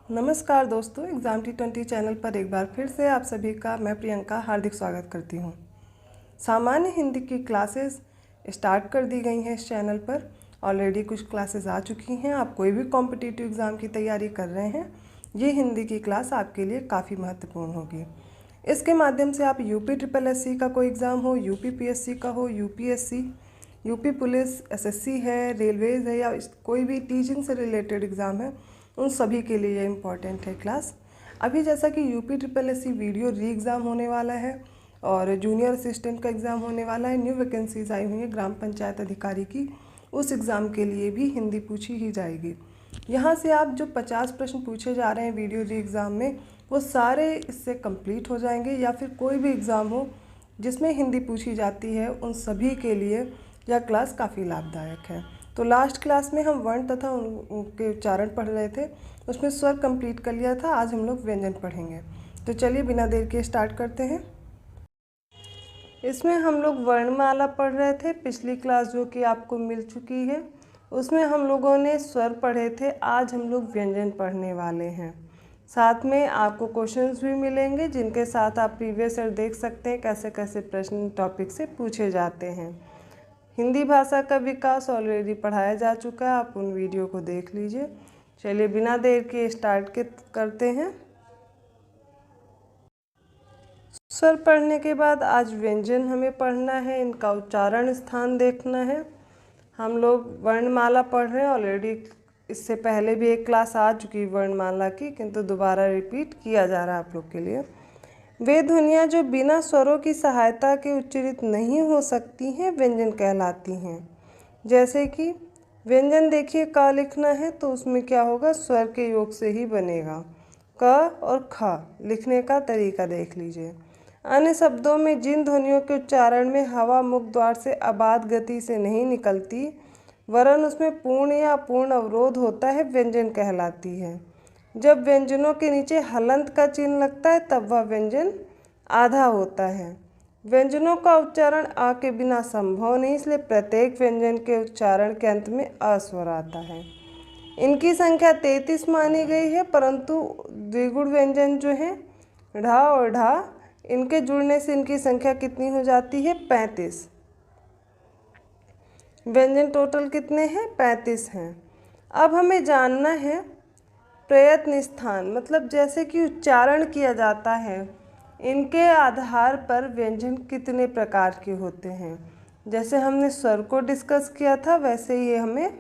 नमस्कार दोस्तों, exam T20 channel पर एक बार फिर से आप सभी का मैं प्रियंका हार्दिक स्वागत करती हूँ। सामान्य हिंदी की क्लासेस स्टार्ट कर दी गई हैं इस चैनल पर। ऑलरेडी कुछ क्लासेस आ चुकी हैं। आप कोई भी कॉम्पिटिटिव एग्ज़ाम की तैयारी कर रहे हैं, ये हिंदी की क्लास आपके लिए काफ़ी महत्वपूर्ण होगी। इसके माध्यम से आप UPSSC का कोई एग्ज़ाम हो, UPPSC का हो, UPSC, यूपी पुलिस, SSC है, रेलवेज़ है, या कोई भी टीचिंग से रिलेटेड एग्ज़ाम है, उन सभी के लिए ये इम्पॉर्टेंट है क्लास। अभी जैसा कि UPSSC वीडियो री एग्ज़ाम होने वाला है और जूनियर असिस्टेंट का एग्ज़ाम होने वाला है, न्यू वैकेंसीज आई हुई हैं ग्राम पंचायत अधिकारी की, उस एग्ज़ाम के लिए भी हिंदी पूछी ही जाएगी। यहाँ से आप जो 50 प्रश्न पूछे जा रहे हैं वीडियो री एग्ज़ाम में, वो सारे इससे कंप्लीट हो जाएंगे। या फिर कोई भी एग्ज़ाम हो जिसमें हिंदी पूछी जाती है, उन सभी के लिए यह क्लास काफ़ी लाभदायक है। तो लास्ट क्लास में हम वर्ण तथा उनके उच्चारण पढ़ रहे थे, उसमें स्वर कंप्लीट कर लिया था। आज हम लोग व्यंजन पढ़ेंगे। तो चलिए बिना देर के स्टार्ट करते हैं। इसमें हम लोग वर्णमाला पढ़ रहे थे। पिछली क्लास जो कि आपको मिल चुकी है, उसमें हम लोगों ने स्वर पढ़े थे। आज हम लोग व्यंजन पढ़ने वाले हैं। साथ में आपको क्वेश्चंस भी मिलेंगे, जिनके साथ आप प्रीवियस ईयर देख सकते हैं कैसे कैसे प्रश्न टॉपिक से पूछे जाते हैं। हिंदी भाषा का विकास ऑलरेडी पढ़ाया जा चुका है, आप उन वीडियो को देख लीजिए। चलिए बिना देर के स्टार्ट करते हैं। स्वर पढ़ने के बाद आज व्यंजन हमें पढ़ना है, इनका उच्चारण स्थान देखना है। हम लोग वर्णमाला पढ़ रहे हैं ऑलरेडी। इससे पहले भी एक क्लास आ चुकी वर्णमाला की, किंतु दोबारा रिपीट किया जा रहा है आप लोग के लिए। वे ध्वनियाँ जो बिना स्वरों की सहायता के उच्चारित नहीं हो सकती हैं, व्यंजन कहलाती हैं। जैसे कि व्यंजन देखिए, क लिखना है तो उसमें क्या होगा, स्वर के योग से ही बनेगा। क और ख लिखने का तरीका देख लीजिए। अन्य शब्दों में जिन ध्वनियों के उच्चारण में हवा मुख द्वार से अबाध गति से नहीं निकलती, वरन उसमें पूर्ण या अपूर्ण अवरोध होता है, व्यंजन कहलाती है। जब व्यंजनों के नीचे हलंत का चिन्ह लगता है, तब वह व्यंजन आधा होता है। व्यंजनों का उच्चारण आ के बिना संभव नहीं, इसलिए प्रत्येक व्यंजन के उच्चारण के अंत में अ स्वर आता है। इनकी संख्या 33 मानी गई है, परंतु द्विगुण व्यंजन जो है ढा और ढा, इनके जुड़ने से इनकी संख्या कितनी हो जाती है, 35। व्यंजन टोटल कितने हैं, 35 हैं। अब हमें जानना है प्रयत्न स्थान, मतलब जैसे कि उच्चारण किया जाता है, इनके आधार पर व्यंजन कितने प्रकार के होते हैं। जैसे हमने स्वर को डिस्कस किया था, वैसे ही हमें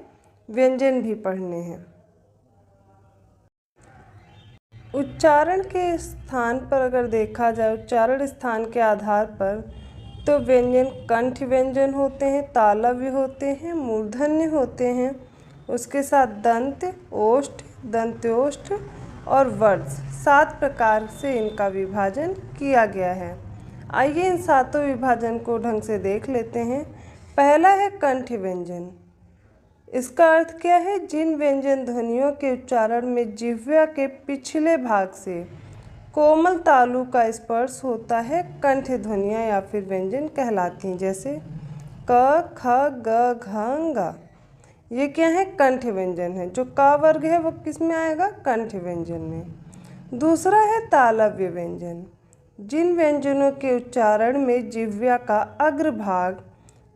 व्यंजन भी पढ़ने हैं। उच्चारण के स्थान पर अगर देखा जाए, उच्चारण स्थान के आधार पर, तो व्यंजन कंठ व्यंजन होते हैं, तालव्य होते हैं, मूर्धन्य होते हैं, उसके साथ दंत, ओष्ठ, दंत्योष्ठ और वर्ज्य, 7 प्रकार से इनका विभाजन किया गया है। आइए इन 7 विभाजन को ढंग से देख लेते हैं। पहला है कंठ व्यंजन। इसका अर्थ क्या है, जिन व्यंजन ध्वनियों के उच्चारण में जिह्वा के पिछले भाग से कोमल तालु का स्पर्श होता है, कंठ ध्वनियाँ या फिर व्यंजन कहलाती हैं। जैसे क, ख, ग, घ, ङ। ये क्या है, कंठ व्यंजन है। जो का वर्ग है वो किस में आएगा, कंठ व्यंजन में। दूसरा है तालव्य व्यंजन। जिन व्यंजनों के उच्चारण में जिह्वा का अग्रभाग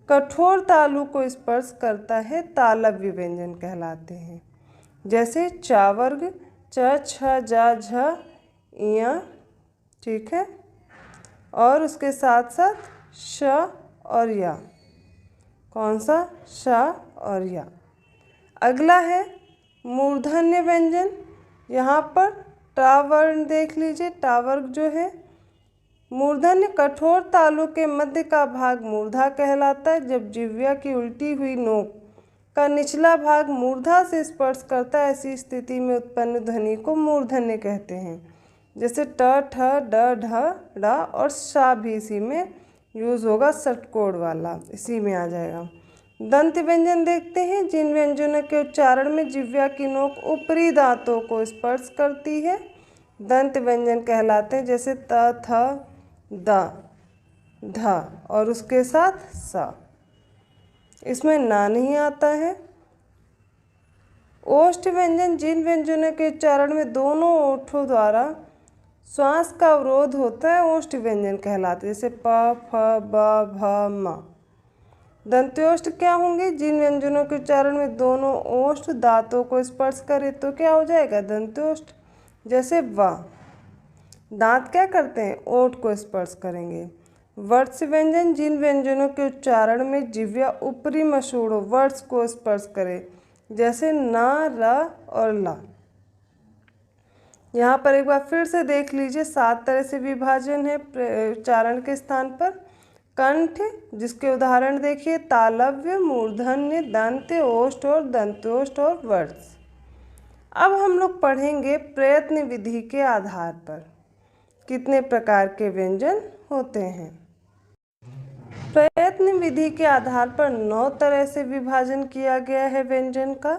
कठोर तालु को स्पर्श करता है, तालव्य व्यंजन कहलाते हैं। जैसे चा वर्ग, च, छ, जा, झ, इया, ठीक है, और उसके साथ साथ श और या। कौन सा, श और या। अगला है मूर्धन्य व्यंजन। यहाँ पर टा वर्ण देख लीजिए। टा वर्ग जो है मूर्धन्य कठोर तालु के मध्य का भाग मूर्धा कहलाता है। जब जिह्वा की उल्टी हुई नोक का निचला भाग मूर्धा से स्पर्श करता है, ऐसी स्थिति में उत्पन्न ध्वनि को मूर्धन्य कहते हैं। जैसे ट, ठ, ड, ढ, ड और सा भी इसी में यूज होगा, षटकोण वाला इसी में आ जाएगा। दंत व्यंजन देखते हैं। जिन व्यंजनों के उच्चारण में जिह्वा की नोक ऊपरी दांतों को स्पर्श करती है, दंत व्यंजन कहलाते हैं। जैसे त, थ, द, ध और उसके साथ स। इसमें ना नहीं आता है। ओष्ठ व्यंजन जिन व्यंजनों के उच्चारण में दोनों ओठों द्वारा श्वास का अवरोध होता है ओष्ठ व्यंजन कहलाते हैं, जैसे प, फ, ब, भ, म। दंत्योष्ठ क्या होंगे? जिन व्यंजनों के उच्चारण में दोनों ओष्ठ दांतों को स्पर्श करे तो क्या हो जाएगा? दंत्योष्ठ। जैसे व, दांत क्या करते हैं? ओठ को स्पर्श करेंगे। वर्ष व्यंजन जिन व्यंजनों के उच्चारण में जिह्वा ऊपरी मसूड़ों वर्ष को स्पर्श करे, जैसे न, र और ला। यहाँ पर एक बार फिर से देख लीजिए, 7 तरह से विभाजन है उच्चारण के स्थान पर। कंठ, जिसके उदाहरण देखिए, तालव्य, मूर्धन्य, दंत, ओष्ठ और दंत्योष्ठ और वर्ष। अब हम लोग पढ़ेंगे प्रयत्न विधि के आधार पर कितने प्रकार के व्यंजन होते हैं। प्रयत्न विधि के आधार पर 9 तरह से विभाजन किया गया है व्यंजन का।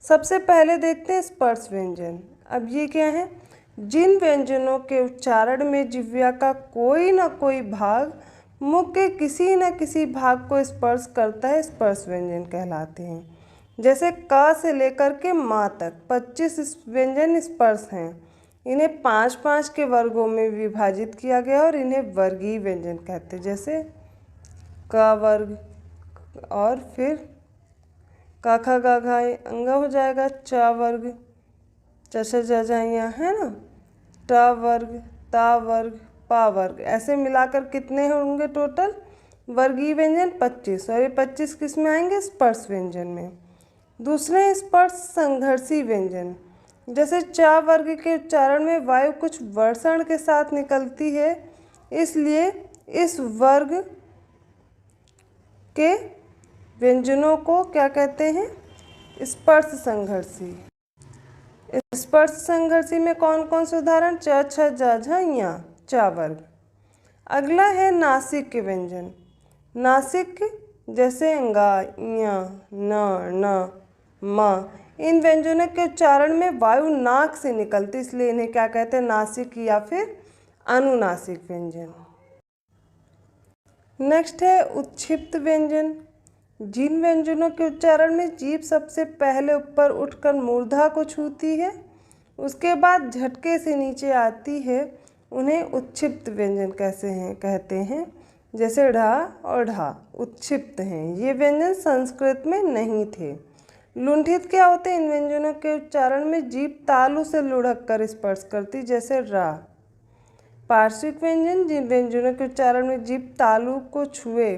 सबसे पहले देखते हैं स्पर्श व्यंजन। अब ये क्या है? जिन व्यंजनों के उच्चारण में जिह्वा का कोई न कोई भाग मुख के किसी न किसी भाग को स्पर्श करता है, स्पर्श व्यंजन कहलाते हैं। जैसे क से लेकर के म तक 25 व्यंजन स्पर्श हैं। इन्हें 5-5 के वर्गों में विभाजित किया गया और इन्हें वर्गीय व्यंजन कहते हैं। जैसे क वर्ग, और फिर क ख ग घ अंग हो जाएगा, च वर्ग, च छ ज झ ञ है ना, ट वर्ग, ता वर्ग, पा वर्ग। ऐसे मिलाकर कितने होंगे टोटल वर्गीय व्यंजन? 25। और ये 25 किस में आएंगे? स्पर्श व्यंजन में। दूसरे स्पर्श संघर्षी व्यंजन, जैसे च वर्ग के उच्चारण में वायु कुछ वर्षण के साथ निकलती है, इसलिए इस वर्ग के व्यंजनों को क्या कहते हैं? स्पर्श संघर्षी। स्पर्श संघर्षी में कौन कौन से उदाहरण? च छ ज झ ञ, च वर्ग। अगला है नासिक के व्यंजन। नासिक, जैसे गा, ञ, न, म। इन व्यंजनों के उच्चारण में वायु नाक से निकलती, इसलिए इन्हें क्या कहते हैं? नासिक या फिर अनुनासिक व्यंजन। नेक्स्ट है उत्क्षिप्त व्यंजन। जिन व्यंजनों के उच्चारण में जीभ सबसे पहले ऊपर उठकर मूर्धा को छूती है, उसके बाद झटके से नीचे आती है, उन्हें उत्क्षिप्त व्यंजन कहते हैं। जैसे ढा और ढा उत्क्षिप्त हैं। ये व्यंजन संस्कृत में नहीं थे। लुंठित क्या होते हैं? इन व्यंजनों के उच्चारण में जीभ तालु से लुढ़क कर स्पर्श करती, जैसे रा। पार्श्विक व्यंजन जिन व्यंजनों के उच्चारण में जीभ तालु को छुए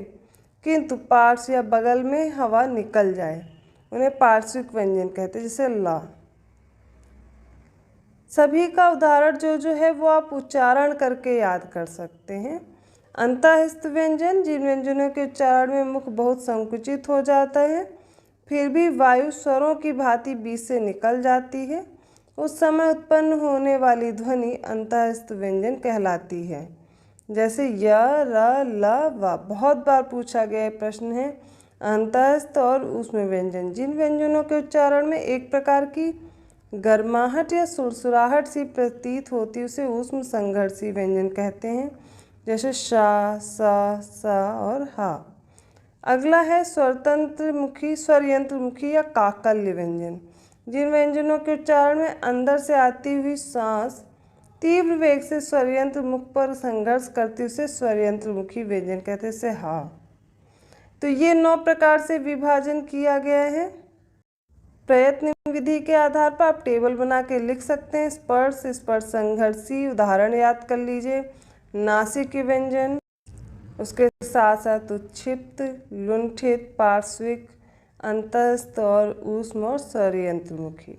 किंतु पार्श्व या बगल में हवा निकल जाए, उन्हें पार्श्विक व्यंजन कहते हैं, जैसे ला। सभी का उदाहरण जो है वो आप उच्चारण करके याद कर सकते हैं। अंतःस्थ व्यंजन जिन व्यंजनों के उच्चारण में मुख बहुत संकुचित हो जाता है, फिर भी वायु स्वरों की भांति बीच से निकल जाती है, उस समय उत्पन्न होने वाली ध्वनि अंतःस्थ व्यंजन कहलाती है। जैसे य, र, ल, व। बहुत बार पूछा गया प्रश्न है अंतःस्थ और ऊष्म व्यंजन। जिन व्यंजनों के उच्चारण में एक प्रकार की गर्माहट या सुरसुराहट सी प्रतीत होती, उसे ऊष्म संघर्षी व्यंजन कहते हैं, जैसे शा, सा, सा और हा। अगला है स्वरयंत्रमुखी, स्वरयंत्रमुखी या काकल्य व्यंजन। जिन व्यंजनों के उच्चारण में अंदर से आती हुई सांस तीव्र वेग से स्वरयंत्र मुख पर संघर्ष करती, उसे स्वरयंत्रमुखी व्यंजन कहते हैं, जैसे हा। तो ये 9 प्रकार से विभाजन किया गया है। प्रयत्न विधि के आधार पर आप टेबल बना के लिख सकते हैं। स्पर्श, स्पर्श संघर्षी, उदाहरण याद कर लीजिए। नासिक व्यंजन, उसके साथ साथ उत्क्षिप्त, लुंठित, पार्श्विक, अंतःस्थ और ऊष्म और स्वरयंत्रमुखी।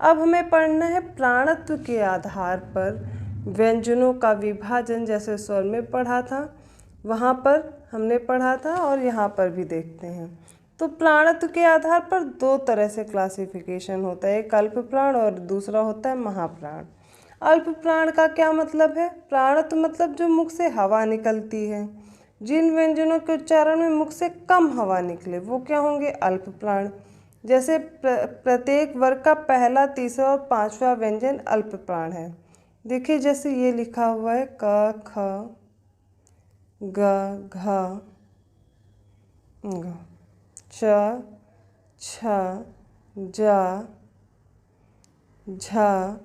अब हमें पढ़ना है प्राणत्व के आधार पर व्यंजनों का विभाजन। जैसे स्वर में पढ़ा था, वहाँ पर हमने पढ़ा था और यहाँ पर भी देखते हैं। तो प्राणत्व के आधार पर 2 तरह से क्लासिफिकेशन होता है, एक अल्प प्राण और दूसरा होता है महाप्राण। अल्प प्राण का क्या मतलब है? प्राणत्व मतलब जो मुख से हवा निकलती है। जिन व्यंजनों के उच्चारण में मुख से कम हवा निकले वो क्या होंगे? अल्प प्राण। जैसे प्रत्येक वर्ग का पहला, तीसरा और 5वां व्यंजन अल्प प्राण है। देखिए जैसे ये लिखा हुआ है क, ख, ग, घ, ङ, च, छ, जा, झा,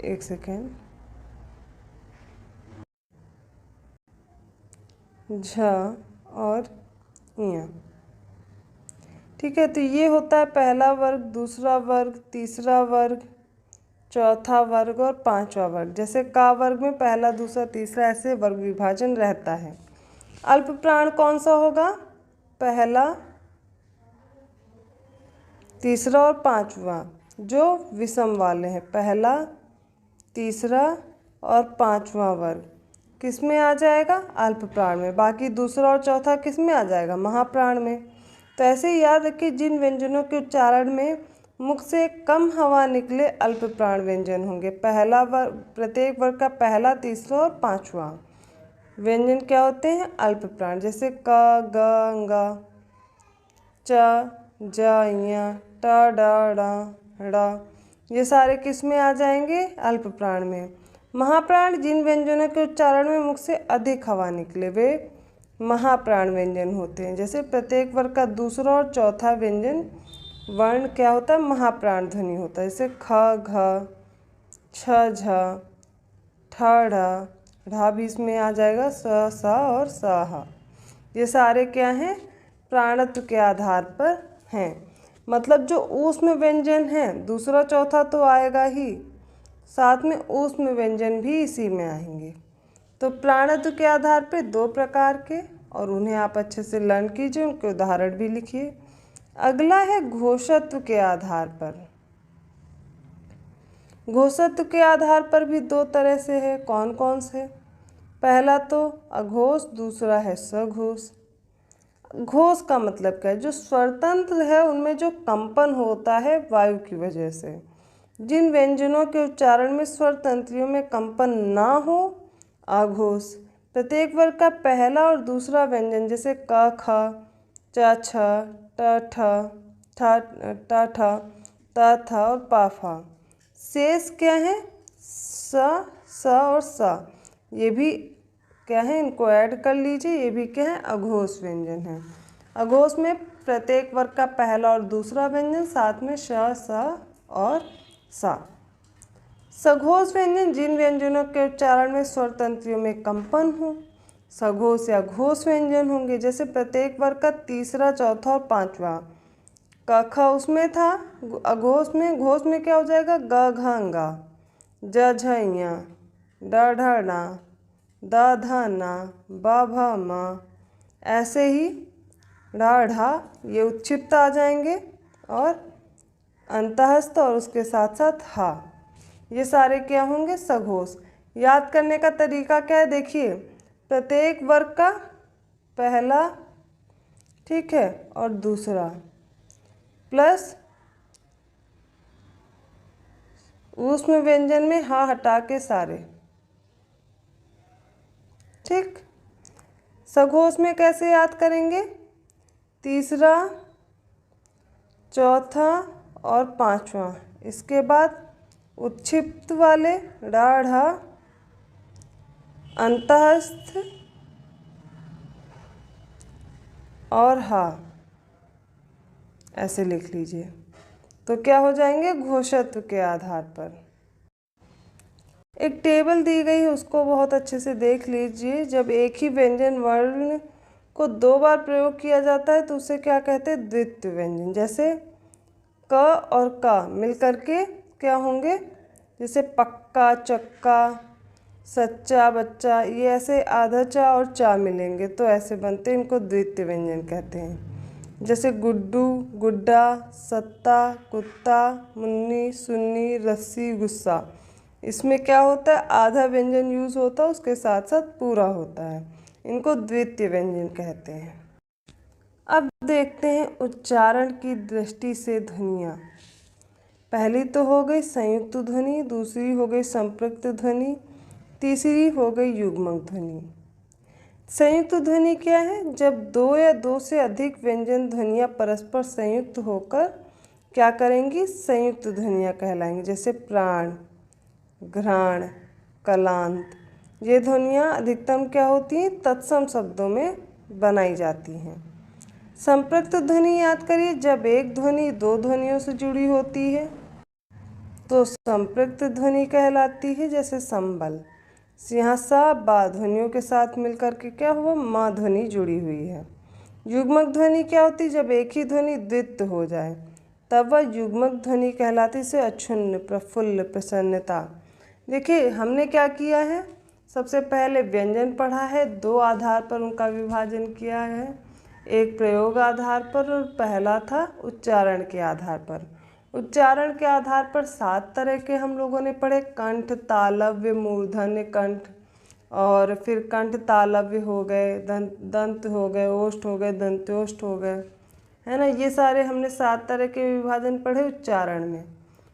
एक सेकेंड, झ और य। ठीक है, तो ये होता है पहला वर्ग, दूसरा वर्ग, तीसरा वर्ग, चौथा वर्ग और पांचवा वर्ग। जैसे का वर्ग में पहला, दूसरा, तीसरा ऐसे वर्ग विभाजन रहता है। अल्प प्राण कौन सा होगा? पहला, तीसरा और पांचवा, जो विषम वाले हैं। पहला, तीसरा और पांचवा वर्ग किस में आ जाएगा? अल्प प्राण में। बाकी दूसरा और चौथा किस में आ जाएगा? महाप्राण में। तो ऐसे ही याद रखिए, जिन व्यंजनों के उच्चारण में मुख से कम हवा निकले अल्प प्राण व्यंजन होंगे। पहला वर्ग, प्रत्येक वर्ग का पहला, तीसरा और पांचवा व्यंजन क्या होते हैं? अल्प प्राण। जैसे क, ग, ग, च, ज, य, ट, ड, ढ़, ड़, ये सारे किस में आ जाएंगे? अल्प प्राण में। महाप्राण, जिन व्यंजनों के उच्चारण में मुख से अधिक हवा निकले वे महाप्राण व्यंजन होते हैं। जैसे प्रत्येक वर्ग का दूसरा और चौथा व्यंजन वर्ण क्या होता है? महाप्राण ध्वनि होता है। जैसे ख, घ, छ, झ, ठ, ढ, ढा भी इसमें आ जाएगा, स, स और स, ह। ये सारे क्या हैं? प्राणत्व के आधार पर हैं। मतलब जो ऊष्म व्यंजन हैं, दूसरा चौथा तो आएगा ही, साथ में ऊष्म व्यंजन भी इसी में आएंगे। तो प्राणत्व के आधार पे दो प्रकार के, और उन्हें आप अच्छे से लर्न कीजिए, उनके उदाहरण भी लिखिए। अगला है घोषत्व के आधार पर। घोषत्व के आधार पर भी दो तरह से है। कौन कौन से? पहला तो अघोष, दूसरा है सघोष। घोष का मतलब क्या है? जो स्वरतंत्र है उनमें जो कंपन होता है वायु की वजह से। जिन व्यंजनों के उच्चारण में स्वर तंत्रियों में कंपन ना हो, अघोष। प्रत्येक वर्ग का पहला और दूसरा व्यंजन, जैसे क, ख, च, छ, ट, ठ, ठ, ठ, त, थ और प, फ। शेष क्या है? स, स और स। ये भी क्या है? इनको ऐड कर लीजिए। ये भी क्या है? अघोष व्यंजन है। अघोष में प्रत्येक वर्ग का पहला और दूसरा व्यंजन, साथ में श, स और सा। सघोष व्यंजन, जिन व्यंजनों के उच्चारण में स्वर तंत्रियों में कंपन हो, सघोष या घोष व्यंजन होंगे। जैसे प्रत्येक वर्ग का तीसरा, चौथा और पांचवा। क, ख उसमें था अघोष में, घोष में क्या हो जाएगा? ग, घ, ङ, ज, झ, ञ, ड, ढ, ण, द, ध, न, ब, भ, म। ऐसे ही ढ, ढा ये उत्क्षिप्त आ जाएंगे, और अंतःस्थ और उसके साथ साथ हा, ये सारे क्या होंगे? सघोष। याद करने का तरीका क्या है? देखिए, प्रत्येक वर्ग का पहला, ठीक है, और दूसरा, प्लस ऊष्म व्यंजन में हा हटा के सारे। ठीक। सघोष में कैसे याद करेंगे? तीसरा, चौथा और पांचवा। इसके बाद उत्क्षिप्त वाले ढ, ढ, अंतःस्थ और हा, ऐसे लिख लीजिए। तो क्या हो जाएंगे? घोषत्व के आधार पर। एक टेबल दी गई है, उसको बहुत अच्छे से देख लीजिए। जब एक ही व्यंजन वर्ण को दो बार प्रयोग किया जाता है तो उसे क्या कहते हैं? द्वित्व व्यंजन। जैसे क और का मिलकर के क्या होंगे? जैसे पक्का, चक्का, सच्चा, बच्चा, ये ऐसे आधा चा और चा मिलेंगे तो ऐसे बनते हैं, इनको द्वित्व व्यंजन कहते हैं। जैसे गुड्डू, गुड्डा, सत्ता, कुत्ता, मुन्नी, सुन्नी, रस्सी, गुस्सा। इसमें क्या होता है? आधा व्यंजन यूज होता है, उसके साथ साथ पूरा होता है। इनको द्वितीय व्यंजन कहते हैं। अब देखते हैं उच्चारण की दृष्टि से ध्वनियाँ। पहली तो हो गई संयुक्त ध्वनि, दूसरी हो गई संपृक्त ध्वनि, तीसरी हो गई युग्मक ध्वनि। संयुक्त ध्वनि क्या है? जब दो या दो से अधिक व्यंजन ध्वनियाँ परस्पर संयुक्त होकर क्या करेंगी? संयुक्त ध्वनियाँ कहलाएंगी। जैसे प्राण, घ्राण, कलांत। ये ध्वनियाँ अधिकतम क्या होती हैं? तत्सम शब्दों में बनाई जाती हैं। संपृक्त ध्वनि याद करिए, जब एक ध्वनि दो ध्वनियों से जुड़ी होती है तो संपृक्त ध्वनि कहलाती है। जैसे संबल, यहाँ सा बा ध्वनियों के साथ मिलकर के क्या हुआ, माँ ध्वनि जुड़ी हुई है। युग्मक ध्वनि क्या होती है, जब एक ही ध्वनि द्वित्व हो जाए तब वह युग्मक ध्वनि कहलाती है। से अक्षुण्ण, प्रफुल्ल, प्रसन्नता। देखिए हमने क्या किया है, सबसे पहले व्यंजन पढ़ा है, दो आधार पर उनका विभाजन किया है, एक प्रयोग आधार पर और पहला था उच्चारण के आधार पर। उच्चारण के आधार पर 7 तरह के हम लोगों ने पढ़े, कंठ, तालव्य, मूर्धन्य कंठ, और फिर कंठ तालव्य हो गए, दंत हो गए, ओष्ठ हो गए, दंत्योष्ठ हो गए, है ना। ये सारे हमने 7 तरह के विभाजन पढ़े उच्चारण में।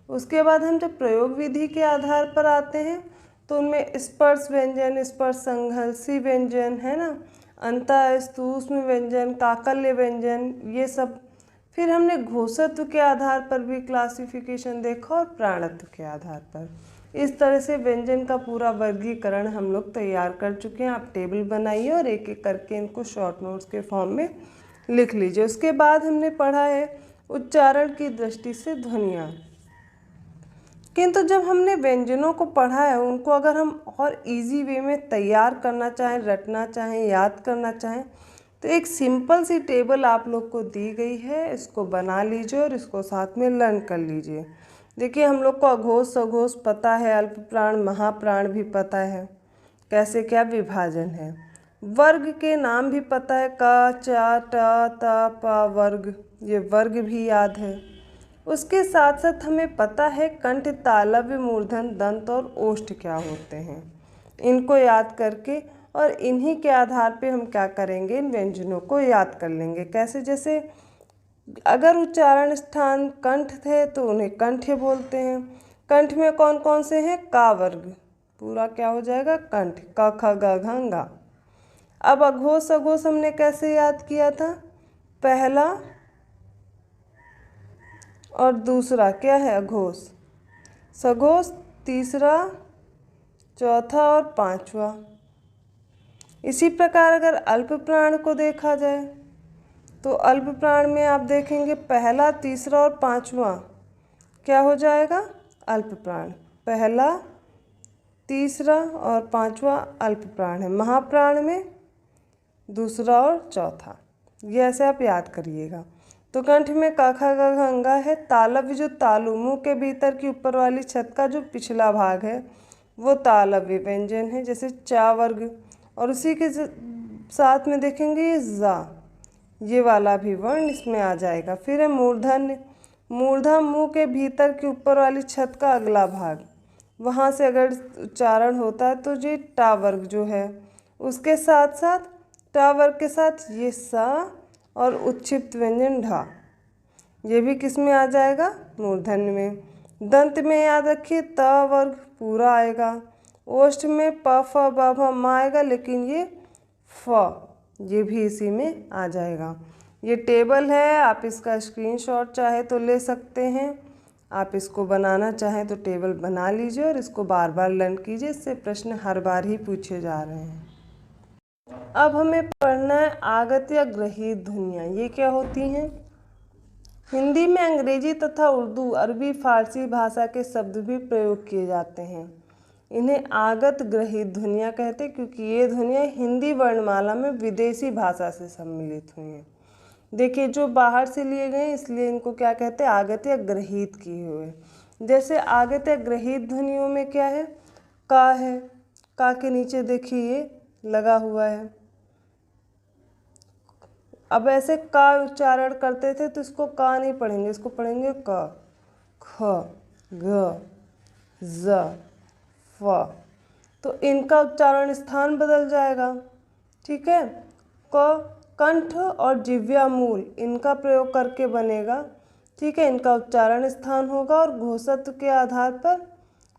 उसके बाद हम जब प्रयोग विधि के आधार पर आते हैं तो उनमें स्पर्श व्यंजन, स्पर्श संघर्षी व्यंजन, है ना, अंतः स्तूष्म व्यंजन, काकल्य व्यंजन, ये सब। फिर हमने घोषत्व के आधार पर भी क्लासिफिकेशन देखा और प्राणत्व के आधार पर। इस तरह से व्यंजन का पूरा वर्गीकरण हम लोग तैयार कर चुके हैं। आप टेबल बनाइए और एक एक करके इनको शॉर्ट नोट्स के फॉर्म में लिख लीजिए। उसके बाद हमने पढ़ा है उच्चारण की दृष्टि से ध्वनियाँ। किंतु जब हमने व्यंजनों को पढ़ा है, उनको अगर हम और इजी वे में तैयार करना चाहें, रटना चाहें, याद करना चाहें, तो एक सिंपल सी टेबल आप लोग को दी गई है, इसको बना लीजिए और इसको साथ में लर्न कर लीजिए। देखिए हम लोग को अघोष सघोष पता है, अल्प प्राण महाप्राण भी पता है, कैसे क्या विभाजन है। वर्ग के नाम भी पता है, का, चा, टा, ता, पा, वर्ग, ये वर्ग भी याद है। उसके साथ साथ हमें पता है कंठ, तालव्य, मूर्धन, दंत और ओष्ठ क्या होते हैं। इनको याद करके और इन्हीं के आधार पे हम क्या करेंगे, इन व्यंजनों को याद कर लेंगे। कैसे, जैसे अगर उच्चारण स्थान कंठ थे तो उन्हें कंठ्य बोलते हैं। कंठ में कौन कौन से हैं, का वर्ग, पूरा क्या हो जाएगा, कंठ, क ख ग घ ङ। अब अघोष सघोष हमने कैसे याद किया था, पहला और दूसरा क्या है, अघोष, सघोष तीसरा, चौथा और पांचवा। इसी प्रकार अगर अल्प प्राण को देखा जाए तो अल्प प्राण में आप देखेंगे पहला, तीसरा और पांचवा क्या हो जाएगा, अल्प प्राण। पहला, तीसरा और पांचवा अल्प प्राण है। महाप्राण में दूसरा और चौथा। ये ऐसे आप याद करिएगा। तो कंठ में क ख ग घ ङ है। तालव्य जो तालु, मुंह के भीतर की ऊपर वाली छत का जो पिछला भाग है वो तालव्य व्यंजन है, जैसे चा वर्ग। और उसी के साथ में देखेंगे ये जा, ये वाला भी वर्ण इसमें आ जाएगा। फिर है मूर्धन्य। मूर्धन मुंह के भीतर की ऊपर वाली छत का अगला भाग, वहाँ से अगर उच्चारण होता है तो ये टा वर्ग जो है, उसके साथ साथ टा वर्ग के साथ ये सा और उच्छिप्त व्यंजन ढा, ये भी किस में आ जाएगा, मूर्धन्य में। दंत में याद रखिए त वर्ग पूरा आएगा। ओष्ठ में प फ ब भ म आएगा, लेकिन ये फ, ये भी इसी में आ जाएगा। ये टेबल है, आप इसका स्क्रीनशॉट चाहे तो ले सकते हैं। आप इसको बनाना चाहें तो टेबल बना लीजिए और इसको बार बार लर्न कीजिए, इससे प्रश्न हर बार ही पूछे जा रहे हैं। अब हमें पढ़ना है आगत या ग्रहित ध्वनियाँ। ये क्या होती हैं? हिंदी में अंग्रेजी तथा उर्दू, अरबी, फारसी भाषा के शब्द भी प्रयोग किए जाते हैं। इन्हें आगत ग्रहित ध्वनियाँ कहते हैं क्योंकि ये ध्वनियाँ हिंदी वर्णमाला में विदेशी भाषा से सम्मिलित हुई हैं। देखिए जो बाहर से लिए गए इसलिए इनको क्या कहते हैं, आगत या ग्रहित किए हुए। जैसे आगत या ग्रहित ध्वनियों में क्या है, का है, का के नीचे देखिए ये लगा हुआ है। अब ऐसे का उच्चारण करते थे तो इसको का नहीं पढ़ेंगे, इसको पढ़ेंगे क, ख, ग, ज, फ। तो इनका उच्चारण स्थान बदल जाएगा, ठीक है। क कंठ और जिह्वा मूल इनका प्रयोग करके बनेगा, ठीक है। इनका उच्चारण स्थान होगा और घोषत्व के आधार पर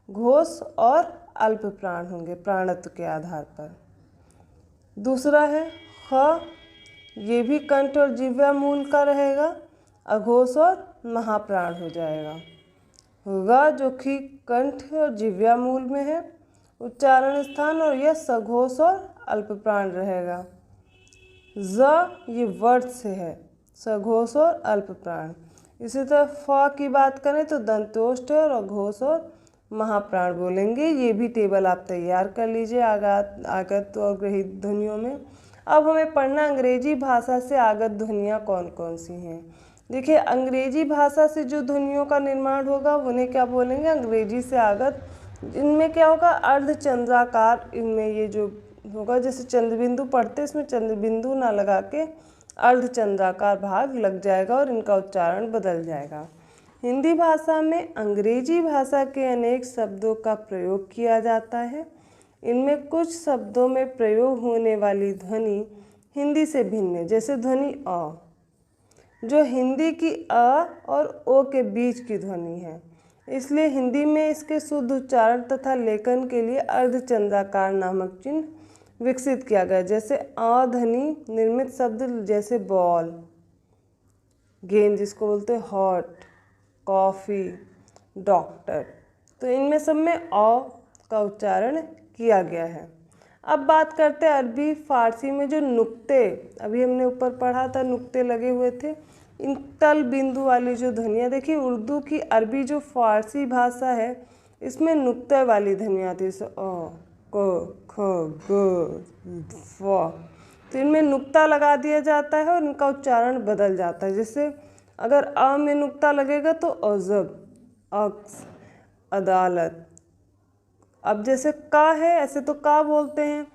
घोष और अल्प प्राण होंगे, प्राणत्व के आधार पर। दूसरा है ख, ये भी कंठ और जिह्वा मूल का रहेगा, अघोष और महाप्राण हो जाएगा। ग जो कि कंठ और जिह्वा मूल में है, उच्चारण स्थान, और यह सघोष और अल्प प्राण रहेगा। ज ये वर्ड से है, सघोष और अल्प प्राण। इसी तरह फ की बात करें तो दंतोष्ठ और अघोष और महाप्राण बोलेंगे। ये भी टेबल आप तैयार कर लीजिए आगत और गृहीत ध्वनियों में। अब हमें पढ़ना अंग्रेजी भाषा से आगत ध्वनियाँ कौन कौन सी हैं। देखिए, अंग्रेजी भाषा से जो ध्वनियों का निर्माण होगा उन्हें क्या बोलेंगे, अंग्रेजी से आगत। इनमें क्या होगा, अर्धचंद्राकार इनमें ये जो होगा, जैसे चंद्रबिंदु पढ़ते इसमें चंद्रबिंदु ना लगा के अर्धचंद्राकार भाग लग जाएगा और इनका उच्चारण बदल जाएगा। हिंदी भाषा में अंग्रेजी भाषा के अनेक शब्दों का प्रयोग किया जाता है। इनमें कुछ शब्दों में प्रयोग होने वाली ध्वनि हिंदी से भिन्न है, जैसे ध्वनि अ, जो हिंदी की अ और ओ के बीच की ध्वनि है, इसलिए हिंदी में इसके शुद्ध उच्चारण तथा लेखन के लिए अर्धचंद्राकार नामक चिन्ह विकसित किया गया। जैसे अ ध्वनि निर्मित शब्द जैसे बॉल, गेंद जिसको बोलते हैं, हॉट, कॉफ़ी, डॉक्टर, तो इनमें सब में अ का उच्चारण किया गया है। अब बात करते हैं अरबी फारसी में जो नुक्ते, अभी हमने ऊपर पढ़ा था नुक्ते लगे हुए थे, इन तल बिंदु वाली जो ध्वनियाँ, देखिए उर्दू की अरबी जो फारसी भाषा है इसमें नुक्ते वाली ध्वनियाँ आती है, जैसे अ, क, ख, ग, फ, तो इनमें नुक्ता लगा दिया जाता है और इनका उच्चारण बदल जाता है। जैसे अगर अ में नुक्ता लगेगा तो अजब, अक्स, अदालत। अब जैसे का है ऐसे तो का बोलते हैं,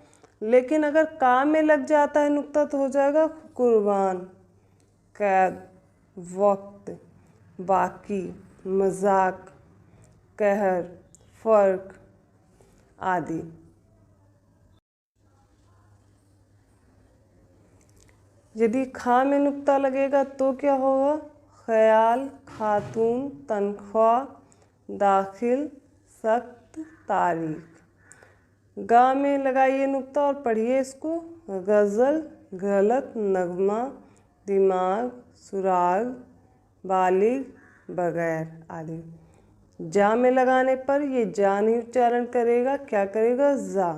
लेकिन अगर का में लग जाता है नुक्ता तो हो जाएगा कुर्बान, कैद, वक्त, बाकी, मजाक, कहर, फर्क आदि। यदि खा में नुक्ता लगेगा तो क्या होगा, ख्याल, खातून, तनख्वाह, दाखिल, सख्त, तारीख। गा में लगाइए नुक्ता और पढ़िए इसको, गज़ल, गलत, नगमा, दिमाग, सुराग, बालिग, बगैर आदि। जा में लगाने पर ये जा नहीं उच्चारण करेगा, क्या करेगा, जा,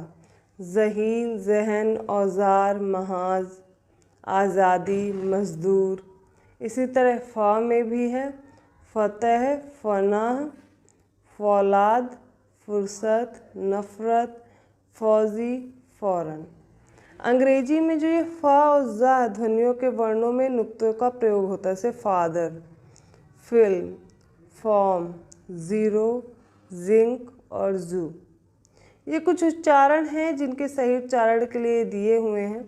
ज़हीन, जहन, औजार, महाज, आज़ादी, मजदूर। इसी तरह फ़ा में भी है, फ़तह, फ़नाह, फौलाद, फुर्सत, नफ़रत, फौजी, फ़ौरन। अंग्रेजी में जो ये फ़ा और ज़ा ध्वनियों के वर्णों में नुक्तों का प्रयोग होता है, जैसे father, film, form, zero, zinc और जू। ये कुछ उच्चारण हैं जिनके सही उच्चारण के लिए दिए हुए हैं।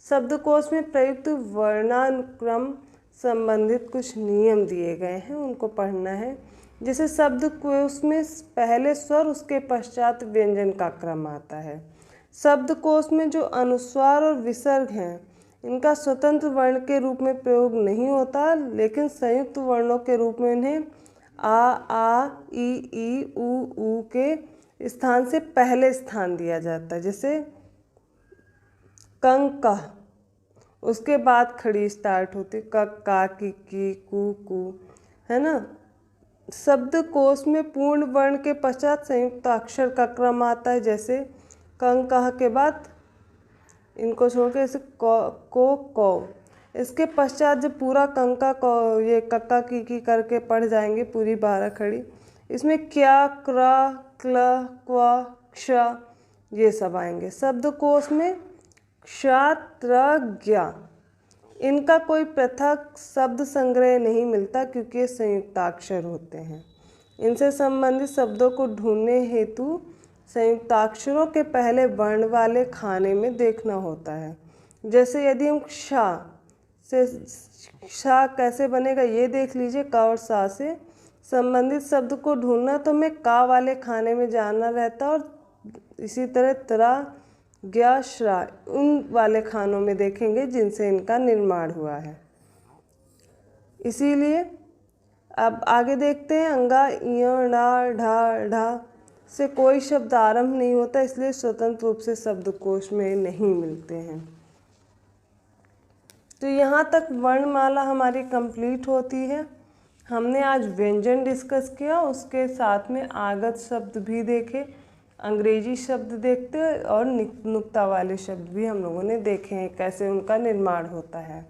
शब्दकोश में प्रयुक्त वर्णानुक्रम संबंधित कुछ नियम दिए गए हैं, उनको पढ़ना है। जैसे शब्दकोश में पहले स्वर उसके पश्चात व्यंजन का क्रम आता है। शब्दकोश में जो अनुस्वार और विसर्ग हैं इनका स्वतंत्र वर्ण के रूप में प्रयोग नहीं होता, लेकिन संयुक्त वर्णों के रूप में इन्हें आ, ई, ऊ के स्थान से पहले स्थान दिया जाता है। जैसे कंग का, उसके बाद खड़ी स्टार्ट होती, क, का, की, कू, है ना। शब्दकोश में पूर्ण वर्ण के पश्चात संयुक्त अक्षर का क्रम आता है, जैसे कंग कह के बाद इनको छोड़ के जैसे को, इसके पश्चात जब पूरा कंका को ये कक्का की करके पढ़ जाएंगे पूरी 12 खड़ी, इसमें क्या, क्रा, क्ल, क्वा, क्ष ये सब आएंगे। शब्दकोश में क्ष, त्र, ज्ञ इनका कोई पृथक शब्द संग्रह नहीं मिलता क्योंकि ये संयुक्ताक्षर होते हैं। इनसे संबंधित शब्दों को ढूंढने हेतु संयुक्ताक्षरों के पहले वर्ण वाले खाने में देखना होता है। जैसे यदि हम क्षा से क्षा कैसे बनेगा ये देख लीजिए, क और सा से संबंधित शब्द को ढूंढना तो हमें का वाले खाने में जाना रहता, और इसी तरह त्रा, ज्ञा, श्रा उन वाले खानों में देखेंगे जिनसे इनका निर्माण हुआ है। इसीलिए अब आगे देखते हैं, अंगा, इय, ढा, ढा, ढा से कोई शब्द आरंभ नहीं होता, इसलिए स्वतंत्र रूप से शब्दकोश में नहीं मिलते हैं। तो यहाँ तक वर्णमाला हमारी कंप्लीट होती है। हमने आज व्यंजन डिस्कस किया, उसके साथ में आगत शब्द भी देखे, अंग्रेजी शब्द देखते और नुक्ता वाले शब्द भी हम लोगों ने देखे हैं कैसे उनका निर्माण होता है।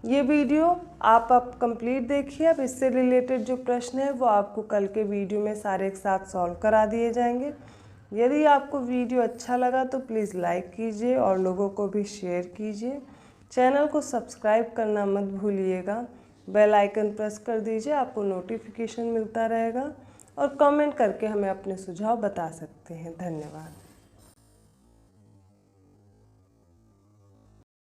ये वीडियो आप कंप्लीट देखिए। अब इससे रिलेटेड जो प्रश्न है वो आपको कल के वीडियो में सारे एक साथ सॉल्व करा दिए जाएंगे। यदि आपको वीडियो अच्छा लगा तो प्लीज़ लाइक कीजिए और लोगों को भी शेयर कीजिए। चैनल को सब्सक्राइब करना मत भूलिएगा। बेल आइकन प्रेस कर दीजिए, आपको नोटिफिकेशन मिलता रहेगा। और कमेंट करके हमें अपने सुझाव बता सकते हैं। धन्यवाद।